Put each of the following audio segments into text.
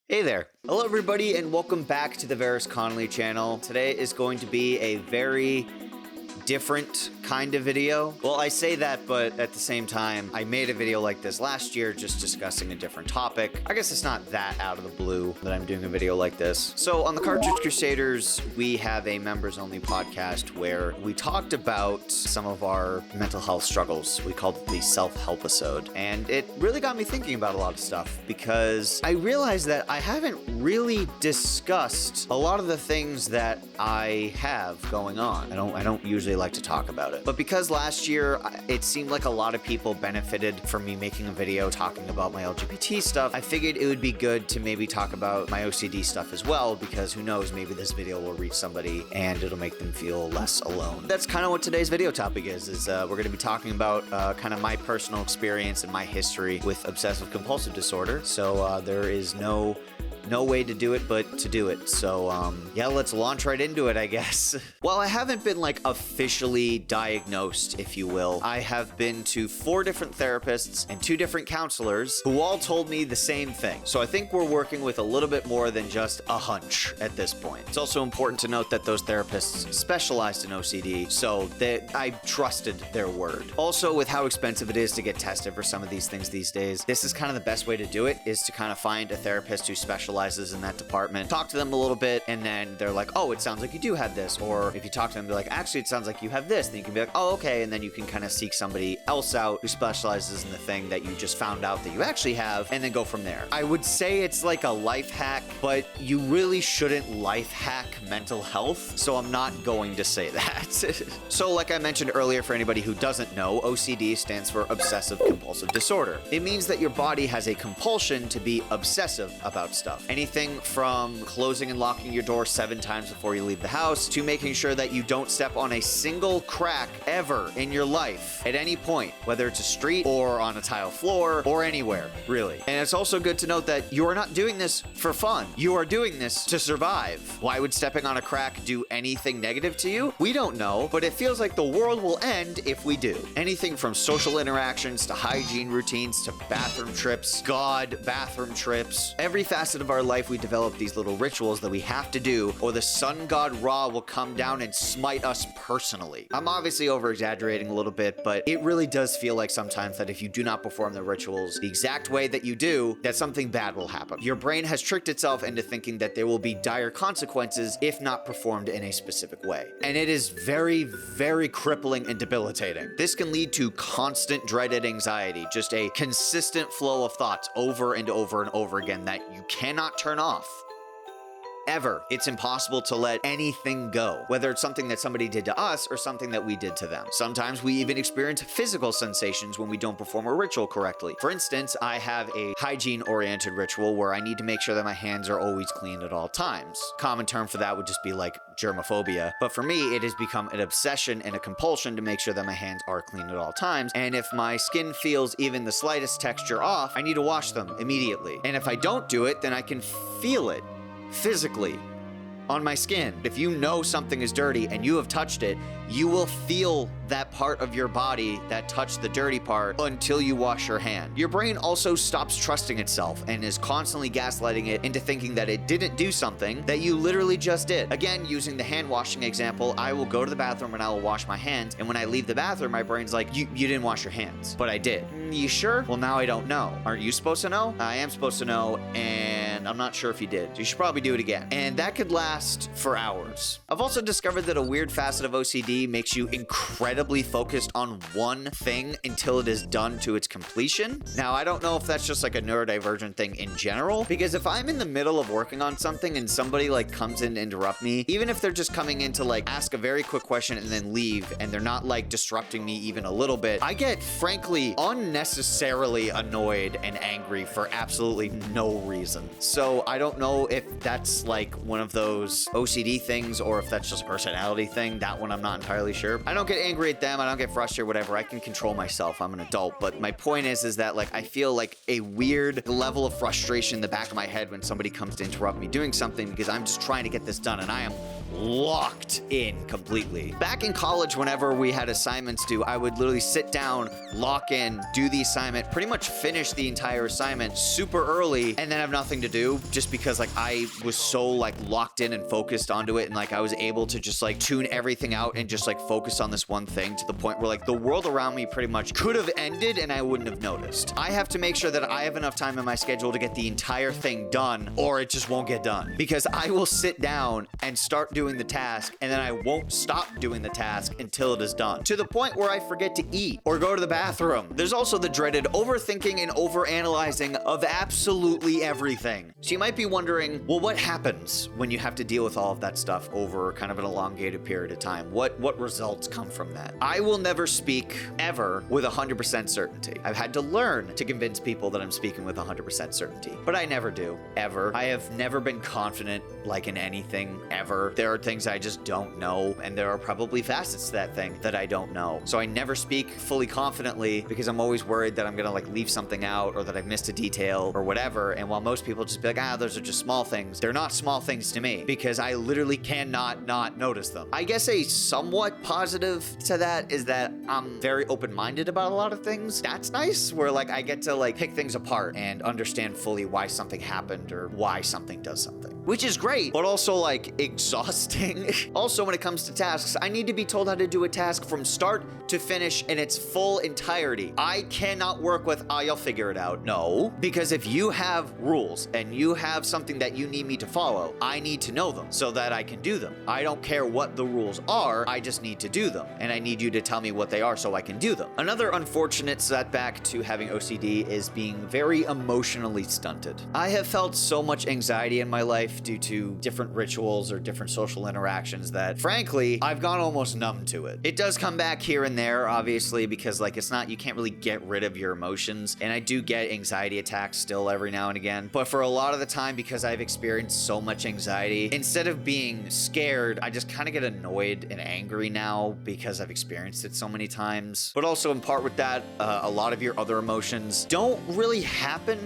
Hey there. Hello everybody and welcome back to the Veras Connolly channel. Today is going to be a very different kind of video. Well, I say that, but at the same time, I made a video like this last year just discussing a different topic. I guess it's not that out of the blue that I'm doing a video like this. So on the Cartridge Crusaders, we have a members only podcast where we talked about some of our mental health struggles. We called it the self-help episode. And it really got me thinking about a lot of stuff because I realized that I haven't really discussed a lot of the things that I have going on. I don't usually like to talk about it. But because last year it seemed like a lot of people benefited from me making a video talking about my LGBT stuff, I figured it would be good to maybe talk about my OCD stuff as well, because who knows, maybe this video will reach somebody and it'll make them feel less alone. That's kind of what today's video topic is we're going to be talking about kind of my personal experience and my history with obsessive compulsive disorder. So there is no way to do it but to do it. So yeah, let's launch right into it, I guess. While I haven't been like officially diagnosed, if you will, I have been to 4 different therapists and 2 different counselors who all told me the same thing. So I think we're working with a little bit more than just a hunch at this point. It's also important to note that those therapists specialized in OCD, so that I trusted their word. Also, with how expensive it is to get tested for some of these things these days, this is kind of the best way to do it, is to kind of find a therapist who specializes in that department, talk to them a little bit, and then they're like, oh, it sounds like you do have this. Or if you talk to them, they're like, actually, it sounds like you have this. Then you can be like, oh, okay. And then you can kind of seek somebody else out who specializes in the thing that you just found out that you actually have, and then go from there. I would say it's like a life hack, but you really shouldn't life hack mental health, so I'm not going to say that. So like I mentioned earlier, for anybody who doesn't know, OCD stands for Obsessive Compulsive Disorder. It means that your body has a compulsion to be obsessive about stuff. Anything from closing and locking your door 7 times before you leave the house, to making sure that you don't step on a single crack ever in your life at any point, whether it's a street or on a tile floor or anywhere, really. And it's also good to note that you are not doing this for fun. You are doing this to survive. Why would stepping on a crack do anything negative to you? We don't know, but it feels like the world will end if we do. Anything from social interactions to hygiene routines to bathroom trips, bathroom trips. Every facet of our life, we develop these little rituals that we have to do, or the sun god Ra will come down and smite us personally. I'm obviously over exaggerating a little bit, but it really does feel like sometimes that if you do not perform the rituals the exact way that you do, that something bad will happen. Your brain has tricked itself into thinking that there will be dire consequences if not performed in a specific way. And it is very, very crippling and debilitating. This can lead to constant dreaded anxiety, just a consistent flow of thoughts over and over and over again that you cannot turn off. Ever. It's impossible to let anything go, whether it's something that somebody did to us or something that we did to them. Sometimes we even experience physical sensations when we don't perform a ritual correctly. For instance, I have a hygiene-oriented ritual where I need to make sure that my hands are always clean at all times. Common term for that would just be like germophobia. But for me, it has become an obsession and a compulsion to make sure that my hands are clean at all times. And if my skin feels even the slightest texture off, I need to wash them immediately. And if I don't do it, then I can feel it physically on my skin. If you know something is dirty and you have touched it, you will feel that part of your body that touched the dirty part until you wash your hand. Your brain also stops trusting itself and is constantly gaslighting it into thinking that it didn't do something that you literally just did. Again, using the hand washing example, I will go to the bathroom and I will wash my hands, and when I leave the bathroom, my brain's like, you didn't wash your hands. But I did. You sure? Well, now I don't know. Aren't you supposed to know? I am supposed to know, and I'm not sure if you did. You should probably do it again. And that could last for hours. I've also discovered that a weird facet of OCD makes you incredibly focused on one thing until it is done to its completion. Now, I don't know if that's just like a neurodivergent thing in general, because if I'm in the middle of working on something and somebody like comes in to interrupt me, even if they're just coming in to like ask a very quick question and then leave, and they're not like disrupting me even a little bit, I get frankly unnecessarily annoyed and angry for absolutely no reason. So I don't know if that's like one of those OCD things or if that's just a personality thing. That one I'm not entirely sure. I don't get angry at them. I don't get frustrated, whatever. I can control myself. I'm an adult. But my point is that like I feel like a weird level of frustration in the back of my head when somebody comes to interrupt me doing something, because I'm just trying to get this done and I am locked in completely. Back in college, whenever we had assignments due, I would literally sit down, lock in, do the assignment, pretty much finish the entire assignment super early, and then have nothing to do, just because like I was so like locked in and focused onto it, and like I was able to just like tune everything out and just like focus on this one thing, to the point where like the world around me pretty much could have ended and I wouldn't have noticed. I have to make sure that I have enough time in my schedule to get the entire thing done, or it just won't get done, because I will sit down and start doing the task, and then I won't stop doing the task until it is done, to the point where I forget to eat or go to the bathroom. There's also the dreaded overthinking and overanalyzing of absolutely everything. So you might be wondering, well, what happens when you have to deal with all of that stuff over kind of an elongated period of time? What results come from that? I will never speak ever with 100% certainty. I've had to learn to convince people that I'm speaking with 100% certainty, but I never do, ever. I have never been confident like in anything ever. There are things I just don't know, and there are probably facets to that thing that I don't know. So I never speak fully confidently, because I'm always worried that I'm gonna like leave something out, or that I've missed a detail or whatever. And while most people just be like, those are just small things, they're not small things to me, because I literally cannot not notice them. I guess a somewhat positive to that is that I'm very open-minded about a lot of things. That's nice, where like I get to like pick things apart and understand fully why something happened or why something does something, which is great, but also like exhausting. Also, when it comes to tasks, I need to be told how to do a task from start to finish in its full entirety. I cannot work with, you'll figure it out. No, because if you have rules and you have something that you need me to follow, I need to know them so that I can do them. I don't care what the rules are, I just need to do them. And I need you to tell me what they are so I can do them. Another unfortunate setback to having OCD is being very emotionally stunted. I have felt so much anxiety in my life due to different rituals or different social interactions that, frankly, I've gone almost numb to it. It does come back here and there, obviously, because like it's not, you can't really get rid of your emotions. And I do get anxiety attacks still every now and again. But for a lot of the time, because I've experienced so much anxiety, instead of being scared, I just kind of get annoyed and angry now because I've experienced it so many times. But also in part with that, a lot of your other emotions don't really happen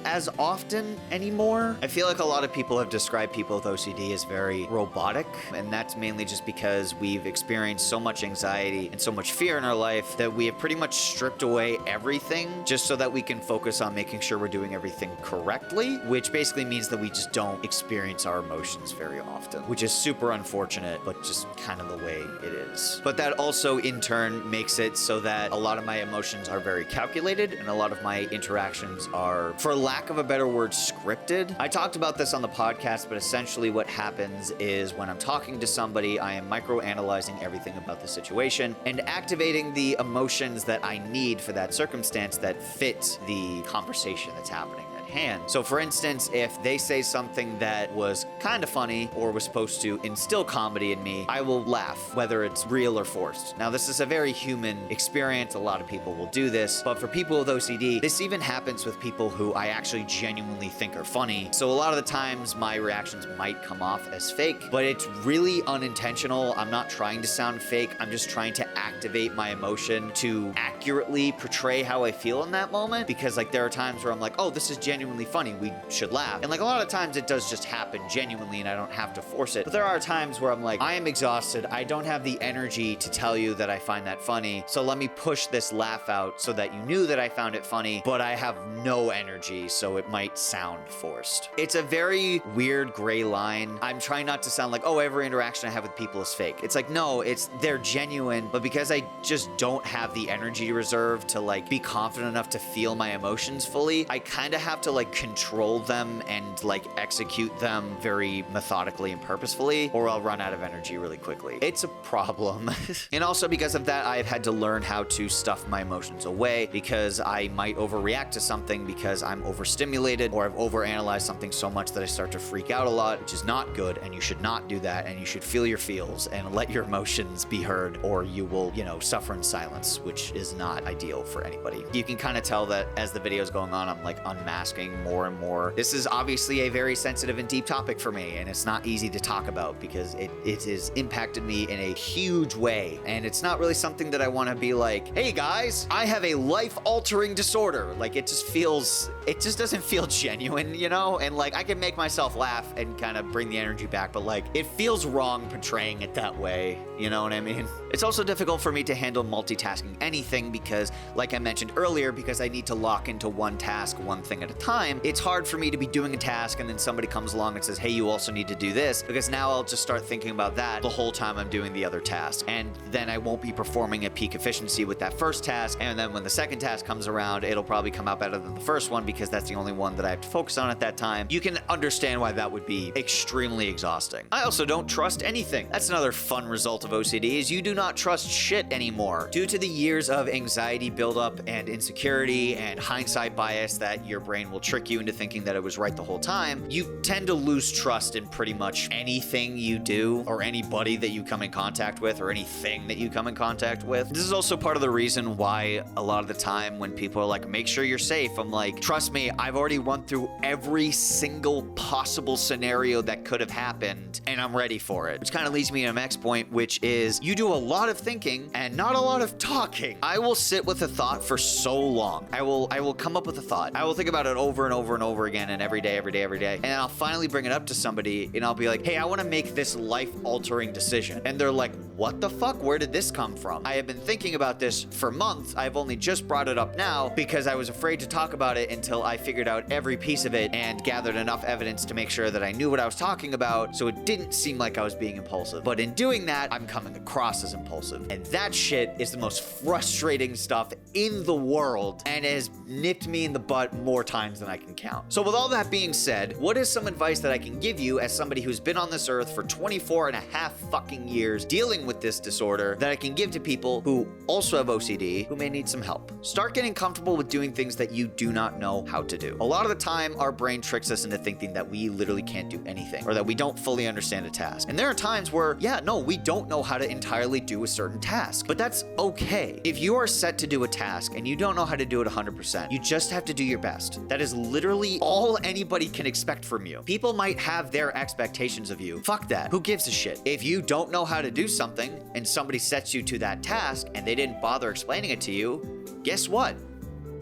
as often anymore. I feel like a lot of people have described people with OCD as very robotic, and that's mainly just because we've experienced so much anxiety and so much fear in our life that we have pretty much stripped away everything just so that we can focus on making sure we're doing everything correctly, which basically means that we just don't experience our emotions very often, which is super unfortunate, but just kind of the way it is. But that also in turn makes it so that a lot of my emotions are very calculated, and a lot of my interactions are, for lack of a better word, scripted. I talked about this on the podcast, but essentially what happens is when I'm talking to somebody, I am microanalyzing everything about the situation and activating the emotions that I need for that circumstance that fit the conversation that's happening at hand. So for instance, if they say something that was kind of funny or was supposed to instill comedy in me, I will laugh, whether it's real or forced. Now, this is a very human experience. A lot of people will do this, but for people with OCD, this even happens with people who I actually genuinely think are funny. So a lot of the times my reactions might come off as fake, but it's really unintentional. I'm not trying to sound fake. I'm just trying to activate my emotion to accurately portray how I feel in that moment, because like there are times where I'm like, oh, this is genuinely funny, we should laugh. And like a lot of times it does just happen genuinely and I don't have to force it. But there are times where I'm like, I am exhausted. I don't have the energy to tell you that I find that funny. So let me push this laugh out so that you knew that I found it funny, but I have no energy, so it might sound forced. It's a very weird gray line. I'm trying not to sound like, oh, every interaction I have with people is fake. It's like, no, they're genuine, but because I just don't have the energy reserve to like be confident enough to feel my emotions fully, I kind of have to like control them and like execute them very methodically and purposefully, or I'll run out of energy really quickly. It's a problem. And also because of that, I've had to learn how to stuff my emotions away, because I might overreact to something because I'm overstimulated, or I've overanalyzed something so much that I start to freak out a lot, which is not good, and you should not do that, and you should feel your feels and let your emotions be heard, or you will, suffer in silence, which is not ideal for anybody. You can kind of tell that as the video is going on, I'm like unmasking multitasking more and more. This is obviously a very sensitive and deep topic for me, and it's not easy to talk about because it has impacted me in a huge way. And it's not really something that I want to be like, hey guys, I have a life-altering disorder. Like, it just doesn't feel genuine, you know? And like, I can make myself laugh and kind of bring the energy back, but like, it feels wrong portraying it that way. You know what I mean? It's also difficult for me to handle multitasking anything because, like I mentioned earlier, because I need to lock into one task, one thing at a time, it's hard for me to be doing a task and then somebody comes along and says, hey, you also need to do this, because now I'll just start thinking about that the whole time I'm doing the other task. And then I won't be performing at peak efficiency with that first task. And then when the second task comes around, it'll probably come out better than the first one because that's the only one that I have to focus on at that time. You can understand why that would be extremely exhausting. I also don't trust anything. That's another fun result of OCD, is you do not trust shit anymore. Due to the years of anxiety buildup and insecurity and hindsight bias that your brain will trick you into thinking that it was right the whole time, you tend to lose trust in pretty much anything you do or anybody that you come in contact with or anything that you come in contact with. This is also part of the reason why a lot of the time when people are like, make sure you're safe, I'm like, trust me, I've already run through every single possible scenario that could have happened and I'm ready for it. Which kind of leads me to my next point, which is you do a lot of thinking and not a lot of talking. I will sit with a thought for so long. I will come up with a thought. I will think about it over and over and over again and every day. And then I'll finally bring it up to somebody and I'll be like, hey, I want to make this life-altering decision. And they're like, what the fuck? Where did this come from? I have been thinking about this for months. I've only just brought it up now because I was afraid to talk about it until I figured out every piece of it and gathered enough evidence to make sure that I knew what I was talking about, so it didn't seem like I was being impulsive. But in doing that, I'm coming across as impulsive. And that shit is the most frustrating stuff in the world and has nipped me in the butt more times than I can count. So with all that being said, what is some advice that I can give you as somebody who's been on this earth for 24 and a half fucking years dealing with this disorder that I can give to people who also have OCD who may need some help? Start getting comfortable with doing things that you do not know how to do. A lot of the time, our brain tricks us into thinking that we literally can't do anything or that we don't fully understand a task. And there are times where, yeah, no, we don't know how to entirely do a certain task, but that's okay. If you are set to do a task and you don't know how to do it 100%, you just have to do your best. That is literally all anybody can expect from you. People might have their expectations of you. Fuck that. Who gives a shit? If you don't know how to do something and somebody sets you to that task and they didn't bother explaining it to you, guess what?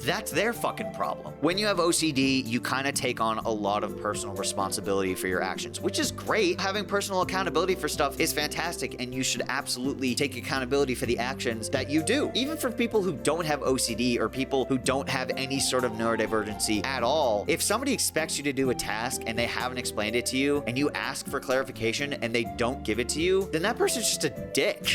That's their fucking problem. When you have OCD, you kind of take on a lot of personal responsibility for your actions, which is great. Having personal accountability for stuff is fantastic, and you should absolutely take accountability for the actions that you do. Even for people who don't have OCD or people who don't have any sort of neurodivergency at all, if somebody expects you to do a task and they haven't explained it to you, and you ask for clarification and they don't give it to you, then that person's just a dick.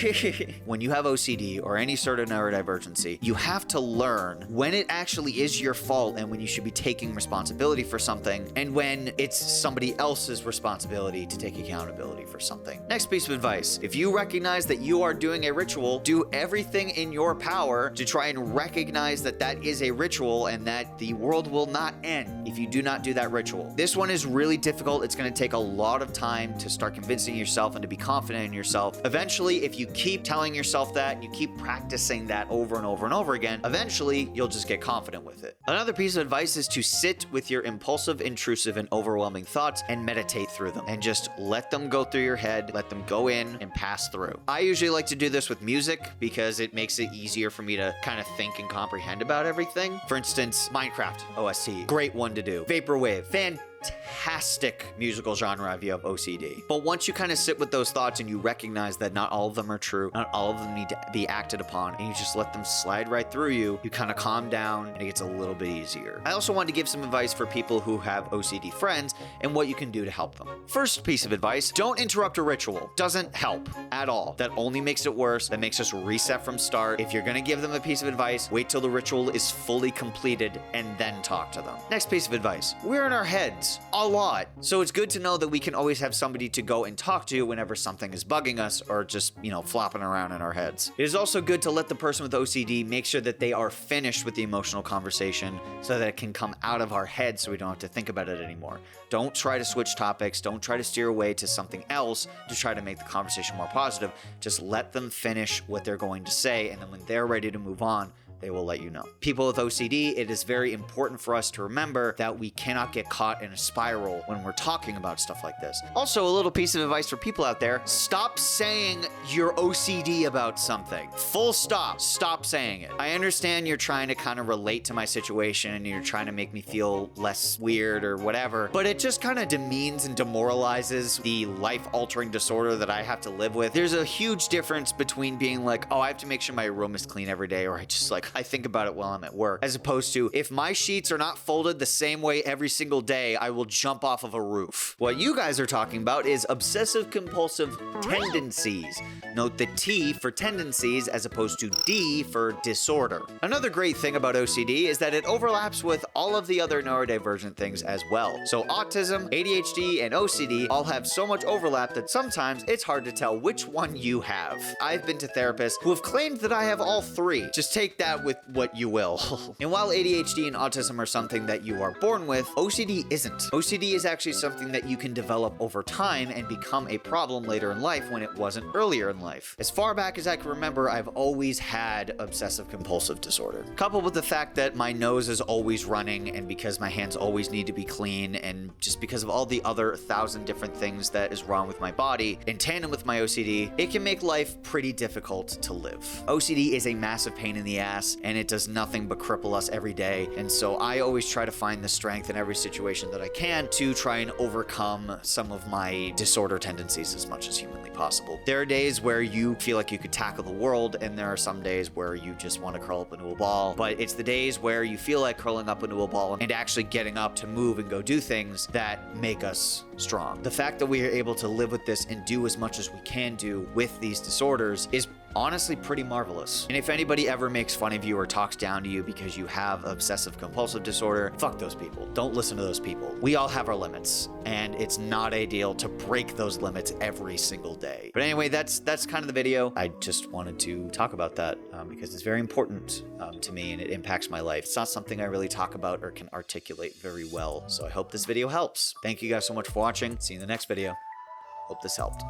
When you have OCD or any sort of neurodivergency, you have to learn when it actually is your fault and when you should be taking responsibility for something, and when it's somebody else's responsibility to take accountability for something. Next piece of advice: if you recognize that you are doing a ritual, do everything in your power to try and recognize that that is a ritual and that the world will not end if you do not do that ritual. This one is really difficult. It's going to take a lot of time to start convincing yourself and to be confident in yourself. Eventually, if you keep telling yourself that and you keep practicing that over and over and over again, eventually you'll just get confident with it. Another piece of advice is to sit with your impulsive, intrusive, and overwhelming thoughts and meditate through them and just let them go through your head, let them go in and pass through. I usually like to do this with music because it makes it easier for me to kind of think and comprehend about everything. For instance, Minecraft OST, great one to do. Vaporwave, fantastic musical genre if you have OCD. But once you kind of sit with those thoughts and you recognize that not all of them are true, not all of them need to be acted upon, and you just let them slide right through you, you kind of calm down and it gets a little bit easier. I also want to give some advice for people who have OCD friends and what you can do to help them. First piece of advice: don't interrupt a ritual. Doesn't help at all. That only makes it worse. That makes us reset from start. If you're going to give them a piece of advice, wait till the ritual is fully completed and then talk to them. Next piece of advice: we're in our heads a lot. So it's good to know that we can always have somebody to go and talk to whenever something is bugging us or just, flopping around in our heads. It is also good to let the person with OCD make sure that they are finished with the emotional conversation so that it can come out of our head so we don't have to think about it anymore. Don't try to switch topics. Don't try to steer away to something else to try to make the conversation more positive. Just let them finish what they're going to say, and then when they're ready to move on, they will let you know. People with OCD, it is very important for us to remember that we cannot get caught in a spiral when we're talking about stuff like this. Also, a little piece of advice for people out there, stop saying you're OCD about something. Full stop. Stop saying it. I understand you're trying to kind of relate to my situation and you're trying to make me feel less weird or whatever, but it just kind of demeans and demoralizes the life-altering disorder that I have to live with. There's a huge difference between being like, oh, I have to make sure my room is clean every day, or I think about it while I'm at work, as opposed to, if my sheets are not folded the same way every single day, I will jump off of a roof. What you guys are talking about is obsessive compulsive tendencies. Note the T for tendencies as opposed to D for disorder. Another great thing about OCD is that it overlaps with all of the other neurodivergent things as well. So autism, ADHD, and OCD all have so much overlap that sometimes it's hard to tell which one you have. I've been to therapists who have claimed that I have all three. Just take that with what you will. And while ADHD and autism are something that you are born with, OCD isn't. OCD is actually something that you can develop over time and become a problem later in life when it wasn't earlier in life. As far back as I can remember, I've always had obsessive compulsive disorder. Coupled with the fact that my nose is always running, and because my hands always need to be clean, and just because of all the other 1,000 different things that is wrong with my body, in tandem with my OCD, it can make life pretty difficult to live. OCD is a massive pain in the ass, and it does nothing but cripple us every day, and so I always try to find the strength in every situation that I can to try and overcome some of my disorder tendencies as much as humanly possible. There are days where you feel like you could tackle the world, and there are some days where you just want to curl up into a ball, but it's the days where you feel like curling up into a ball and actually getting up to move and go do things that make us strong. The fact that we are able to live with this and do as much as we can do with these disorders is honestly pretty marvelous. And if anybody ever makes fun of you or talks down to you because you have obsessive compulsive disorder, fuck those people. Don't listen to those people. We all have our limits, and it's not ideal to break those limits every single day. But anyway, that's kind of the video. I just wanted to talk about that because it's very important to me and it impacts my life. It's not something I really talk about or can articulate very well. So I hope this video helps. Thank you guys so much for watching. See you in the next video. Hope this helped.